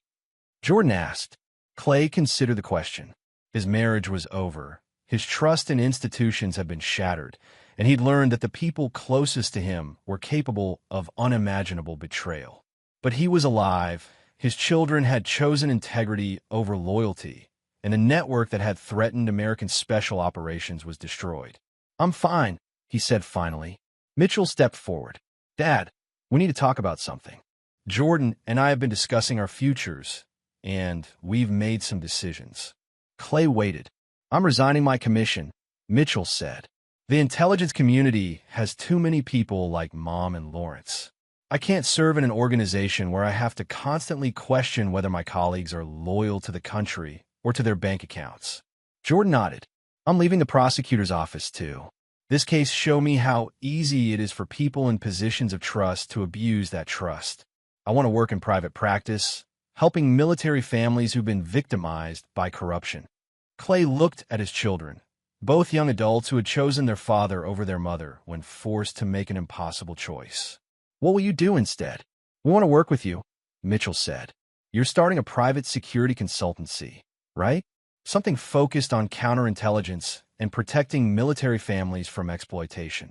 Jordan asked. Clay considered the question. His marriage was over. His trust in institutions had been shattered, and he'd learned that the people closest to him were capable of unimaginable betrayal. But he was alive, his children had chosen integrity over loyalty, and the network that had threatened American special operations was destroyed. "I'm fine," he said finally. Mitchell stepped forward. "Dad, we need to talk about something. Jordan and I have been discussing our futures, and we've made some decisions." Clay waited. "I'm resigning my commission," Mitchell said. "The intelligence community has too many people like Mom and Lawrence. I can't serve in an organization where I have to constantly question whether my colleagues are loyal to the country or to their bank accounts." Jordan nodded. I'm leaving the prosecutor's office too. This case showed me how easy it is for people in positions of trust to abuse that trust. I want to work in private practice, helping military families who've been victimized by corruption. Clay looked at his children, both young adults who had chosen their father over their mother when forced to make an impossible choice. What will you do instead? We want to work with you, Mitchell said. You're starting a private security consultancy, right? Something focused on counterintelligence and protecting military families from exploitation.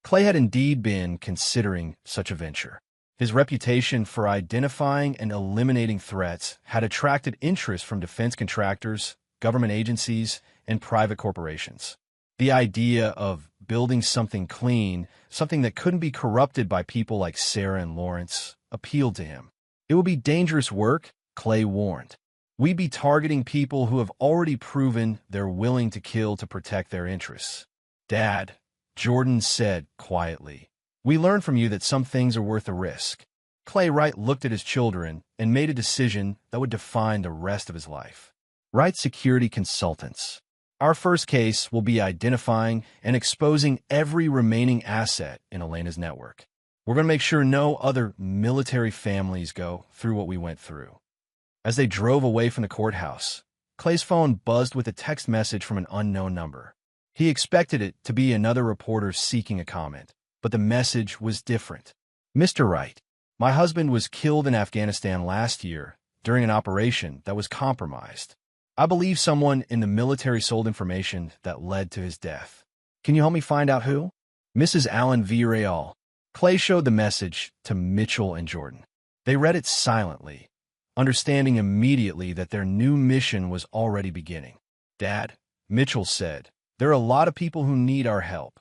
Clay had indeed been considering such a venture. His reputation for identifying and eliminating threats had attracted interest from defense contractors, government agencies, and private corporations. The idea of building something clean, something that couldn't be corrupted by people like Sarah and Lawrence, appealed to him. It would be dangerous work, Clay warned. We'd be targeting people who have already proven they're willing to kill to protect their interests. Dad, Jordan said quietly, we learned from you that some things are worth a risk. Clay Wright looked at his children and made a decision that would define the rest of his life. Wright Security Consultants. Our first case will be identifying and exposing every remaining asset in Elena's network. We're going to make sure no other military families go through what we went through. As they drove away from the courthouse, Clay's phone buzzed with a text message from an unknown number. He expected it to be another reporter seeking a comment, but the message was different. Mr. Wright, my husband was killed in Afghanistan last year during an operation that was compromised. I believe someone in the military sold information that led to his death. Can you help me find out who? Mrs. Allen V. Real. Clay showed the message to Mitchell and Jordan. They read it silently, understanding immediately that their new mission was already beginning. Dad, Mitchell said, there are a lot of people who need our help.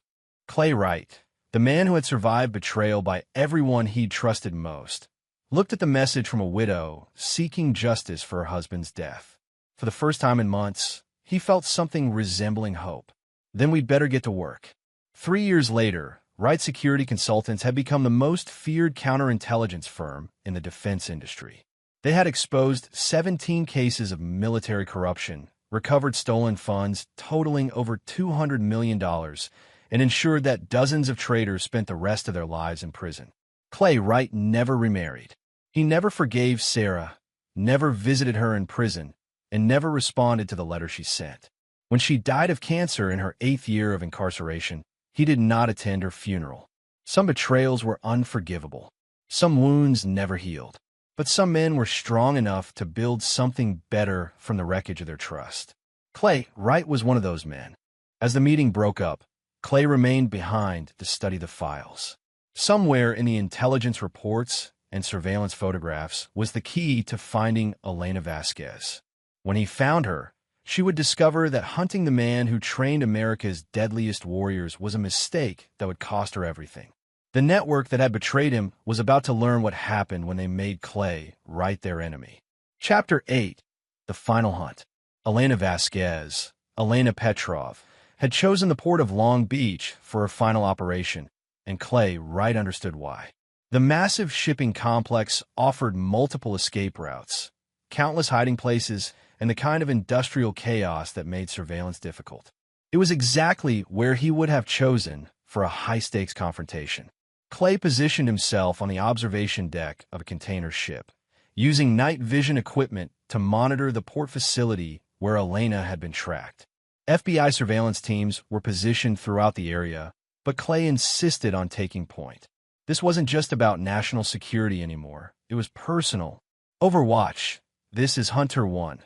Clay Wright, the man who had survived betrayal by everyone he'd trusted most, looked at the message from a widow seeking justice for her husband's death. For the first time in months, he felt something resembling hope. Then we'd better get to work. 3 years later, Wright Security Consultants had become the most feared counterintelligence firm in the defense industry. They had exposed 17 cases of military corruption, recovered stolen funds totaling over $200 million, and ensured that dozens of traitors spent the rest of their lives in prison. Clay Wright never remarried. He never forgave Sarah, never visited her in prison, and never responded to the letter she sent. When she died of cancer in her 8th year of incarceration, he did not attend her funeral. Some betrayals were unforgivable. Some wounds never healed. But some men were strong enough to build something better from the wreckage of their trust. Clay Wright was one of those men. As the meeting broke up, Clay remained behind to study the files. Somewhere in the intelligence reports and surveillance photographs was the key to finding Elena Vasquez. When he found her, she would discover that hunting the man who trained America's deadliest warriors was a mistake that would cost her everything. The network that had betrayed him was about to learn what happened when they made Clay Wright their enemy. Chapter 8. The Final Hunt. Elena Vasquez, Elena Petrov, had chosen the port of Long Beach for her final operation, and Clay Wright understood why. The massive shipping complex offered multiple escape routes, countless hiding places, and the kind of industrial chaos that made surveillance difficult. It was exactly where he would have chosen for a high-stakes confrontation. Clay positioned himself on the observation deck of a container ship, using night vision equipment to monitor the port facility where Elena had been tracked. FBI surveillance teams were positioned throughout the area, but Clay insisted on taking point. This wasn't just about national security anymore. It was personal. Overwatch. This is Hunter 1.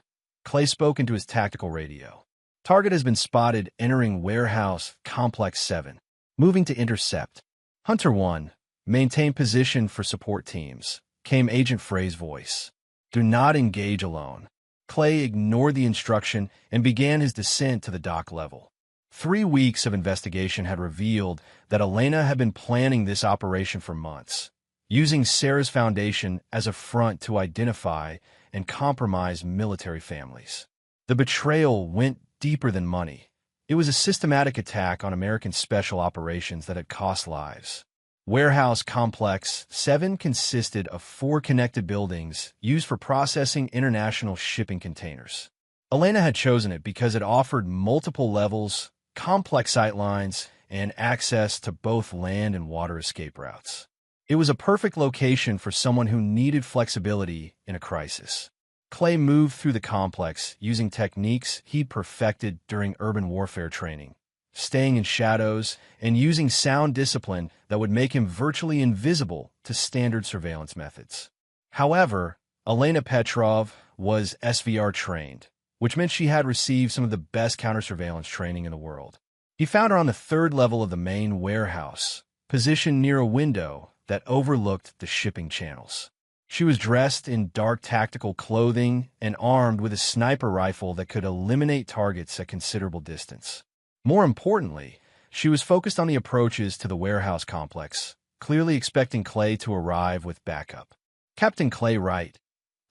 Clay spoke into his tactical radio. Target has been spotted entering warehouse Complex 7. Moving to intercept. Hunter 1, maintain position for support teams, came Agent Frey's voice. Do not engage alone. Clay ignored the instruction and began his descent to the dock level. 3 weeks of investigation had revealed that Elena had been planning this operation for months, using Sarah's foundation as a front to identify and compromise military families. The betrayal went deeper than money. It was a systematic attack on American special operations that had cost lives. Warehouse Complex 7 consisted of 4 connected buildings used for processing international shipping containers. Elena had chosen it because it offered multiple levels, complex sight lines, and access to both land and water escape routes. It was a perfect location for someone who needed flexibility in a crisis. Clay moved through the complex using techniques he'd perfected during urban warfare training, staying in shadows and using sound discipline that would make him virtually invisible to standard surveillance methods. However, Elena Petrov was SVR trained, which meant she had received some of the best counter-surveillance training in the world. He found her on the third level of the main warehouse, positioned near a window that overlooked the shipping channels. She was dressed in dark tactical clothing and armed with a sniper rifle that could eliminate targets at considerable distance. More importantly, she was focused on the approaches to the warehouse complex, clearly expecting Clay to arrive with backup. "Captain Clay Wright,"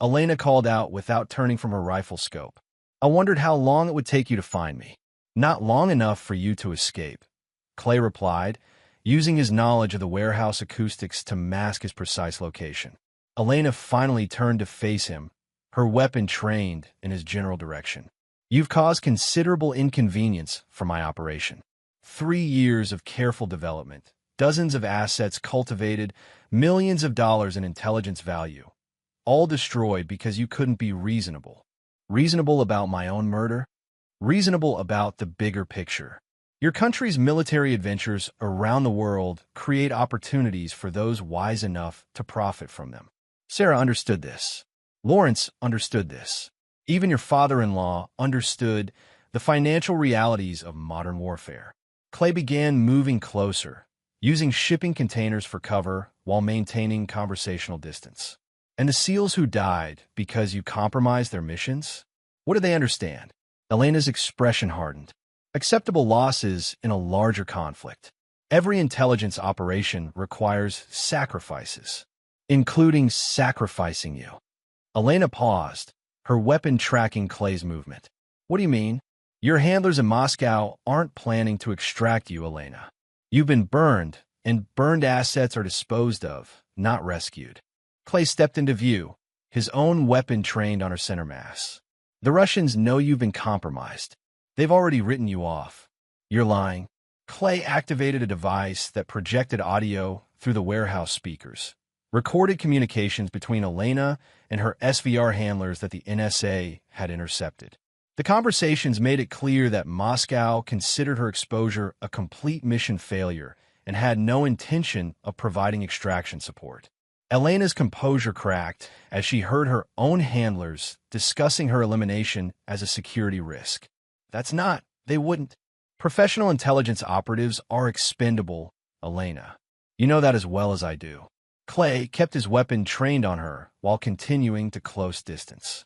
Elena called out without turning from her rifle scope. "I wondered how long it would take you to find me." "Not long enough for you to escape," Clay replied, using his knowledge of the warehouse acoustics to mask his precise location. Elena finally turned to face him, her weapon trained in his general direction. "You've caused considerable inconvenience for my operation. 3 years of careful development, dozens of assets cultivated, millions of dollars in intelligence value, all destroyed because you couldn't be reasonable. Reasonable about my own murder? Reasonable about the bigger picture. Your country's military adventures around the world create opportunities for those wise enough to profit from them." Sarah understood this. Lawrence understood this. Even your father-in-law understood the financial realities of modern warfare. Clay began moving closer, using shipping containers for cover while maintaining conversational distance. "And the SEALs who died because you compromised their missions? What do they understand?" Elena's expression hardened. "Acceptable losses in a larger conflict. Every intelligence operation requires sacrifices, including sacrificing you." Elena paused, her weapon tracking Clay's movement. "What do you mean?" "Your handlers in Moscow aren't planning to extract you, Elena. You've been burned, and burned assets are disposed of, not rescued." Clay stepped into view, his own weapon trained on her center mass. "The Russians know you've been compromised. They've already written you off." "You're lying." Clay activated a device that projected audio through the warehouse speakers, recorded communications between Elena and her SVR handlers that the NSA had intercepted. The conversations made it clear that Moscow considered her exposure a complete mission failure and had no intention of providing extraction support. Elena's composure cracked as she heard her own handlers discussing her elimination as a security risk. They wouldn't. "Professional intelligence operatives are expendable, Elena. You know that as well as I do." Clay kept his weapon trained on her while continuing to close distance.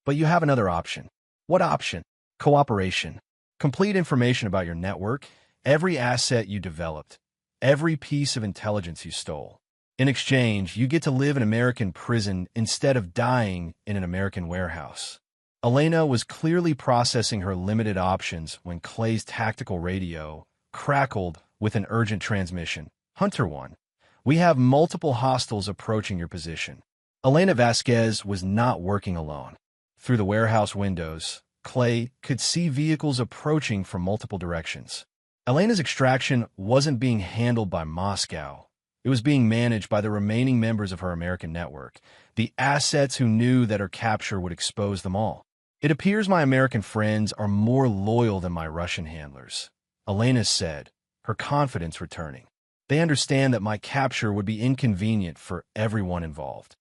"But you have another option." "What option?" "Cooperation. Complete information about your network, every asset you developed, every piece of intelligence you stole. In exchange, you get to live in American prison instead of dying in an American warehouse." Elena was clearly processing her limited options when Clay's tactical radio crackled with an urgent transmission. "Hunter 1, we have multiple hostiles approaching your position." Elena Vasquez was not working alone. Through the warehouse windows, Clay could see vehicles approaching from multiple directions. Elena's extraction wasn't being handled by Moscow. It was being managed by the remaining members of her American network, the assets who knew that her capture would expose them all. "It appears my American friends are more loyal than my Russian handlers," Elena said, her confidence returning. "They understand that my capture would be inconvenient for everyone involved."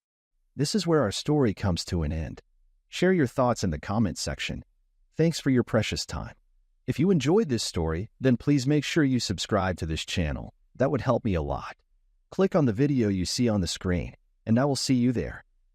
This is where our story comes to an end. Share your thoughts in the comments section. Thanks for your precious time. If you enjoyed this story, then please make sure you subscribe to this channel. That would help me a lot. Click on the video you see on the screen, and I will see you there.